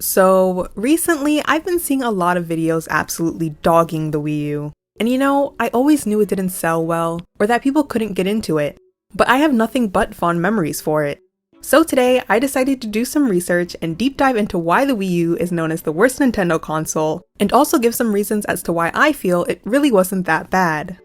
So, recently I've been seeing a lot of videos absolutely dogging the Wii U. And I always knew it didn't sell well, or that people couldn't get into it. But I have nothing but fond memories for it. So today, I decided to do some research and deep dive into why the Wii U is known as the worst Nintendo console, and also give some reasons as to why I feel it really wasn't that bad.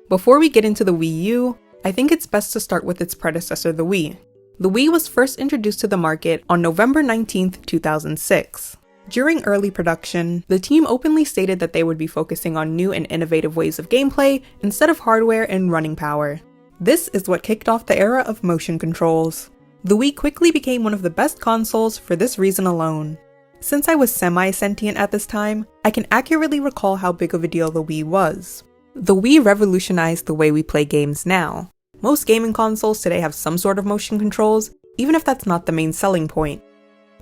Before we get into the Wii U, I think it's best to start with its predecessor, the Wii. The Wii was first introduced to the market on November 19th, 2006. During early production, the team openly stated that they would be focusing on new and innovative ways of gameplay instead of hardware and running power. This is what kicked off the era of motion controls. The Wii quickly became one of the best consoles for this reason alone. Since I was semi-sentient at this time, I can accurately recall how big of a deal the Wii was. The Wii revolutionized the way we play games now. Most gaming consoles today have some sort of motion controls, even if that's not the main selling point.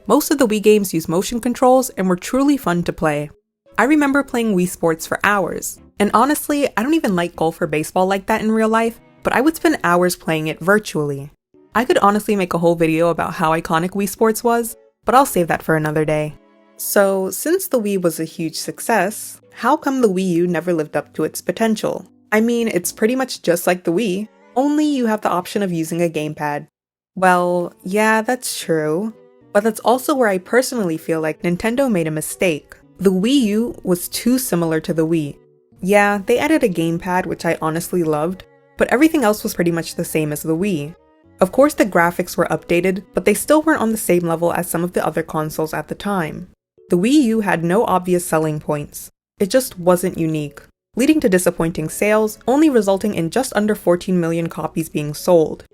Most of the Wii games use motion controls and were truly fun to play. I remember playing Wii Sports for hours, and honestly, I don't even like golf or baseball like that in real life, but I would spend hours playing it virtually. I could honestly make a whole video about how iconic Wii Sports was, but I'll save that for another day. So, since the Wii was a huge success, how come the Wii U never lived up to its potential? I mean, it's pretty much just like the Wii, only you have the option of using a gamepad. Well, yeah, that's true. But that's also where I personally feel like Nintendo made a mistake. The Wii U was too similar to the Wii. Yeah, they added a gamepad, which I honestly loved, but everything else was pretty much the same as the Wii. Of course the graphics were updated, but they still weren't on the same level as some of the other consoles at the time. The Wii U had no obvious selling points. It just wasn't unique, leading to disappointing sales, only resulting in just under 14 million copies being sold.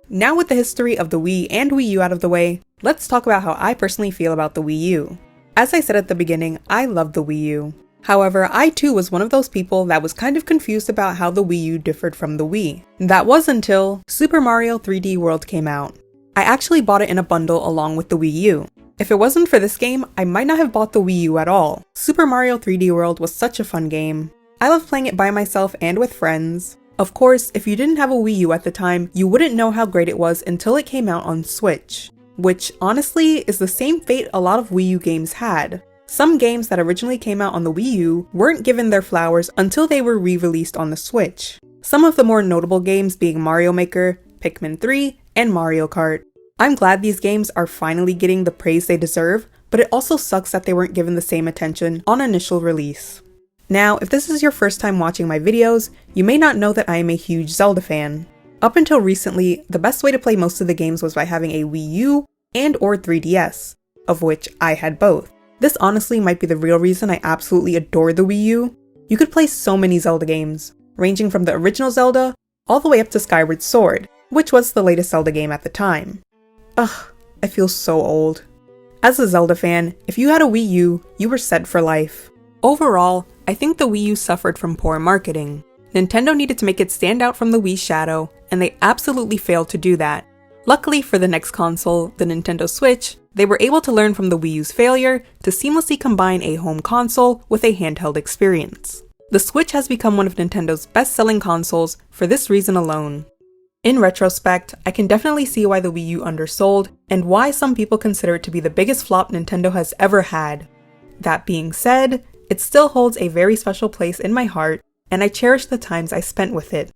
Now with the history of the Wii and Wii U out of the way, let's talk about how I personally feel about the Wii U. As I said at the beginning, I love the Wii U. However, I too was one of those people that was kind of confused about how the Wii U differed from the Wii. That was until Super Mario 3D World came out. I actually bought it in a bundle along with the Wii U. If it wasn't for this game, I might not have bought the Wii U at all. Super Mario 3D World was such a fun game. I love playing it by myself and with friends. Of course, if you didn't have a Wii U at the time, you wouldn't know how great it was until it came out on Switch. Which, honestly, is the same fate a lot of Wii U games had. Some games that originally came out on the Wii U weren't given their flowers until they were re-released on the Switch. Some of the more notable games being Mario Maker, Pikmin 3, and Mario Kart. I'm glad these games are finally getting the praise they deserve, but it also sucks that they weren't given the same attention on initial release. Now, if this is your first time watching my videos, you may not know that I am a huge Zelda fan. Up until recently, the best way to play most of the games was by having a Wii U and or 3DS, of which I had both. This honestly might be the real reason I absolutely adore the Wii U. You could play so many Zelda games, ranging from the original Zelda all the way up to Skyward Sword, which was the latest Zelda game at the time. Ugh, I feel so old. As a Zelda fan, if you had a Wii U, you were set for life. Overall, I think the Wii U suffered from poor marketing. Nintendo needed to make it stand out from the Wii's shadow, and they absolutely failed to do that. Luckily for the next console, the Nintendo Switch, they were able to learn from the Wii U's failure to seamlessly combine a home console with a handheld experience. The Switch has become one of Nintendo's best-selling consoles for this reason alone. In retrospect, I can definitely see why the Wii U undersold, and why some people consider it to be the biggest flop Nintendo has ever had. That being said, it still holds a very special place in my heart, and I cherish the times I spent with it.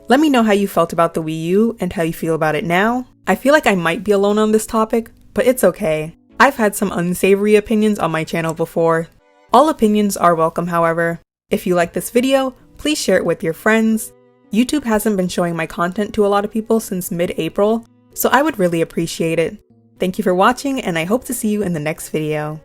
Let me know how you felt about the Wii U and how you feel about it now. I feel like I might be alone on this topic, but it's okay. I've had some unsavory opinions on my channel before. All opinions are welcome, however. If you like this video, please share it with your friends. YouTube hasn't been showing my content to a lot of people since mid-April, so I would really appreciate it. Thank you for watching, and I hope to see you in the next video.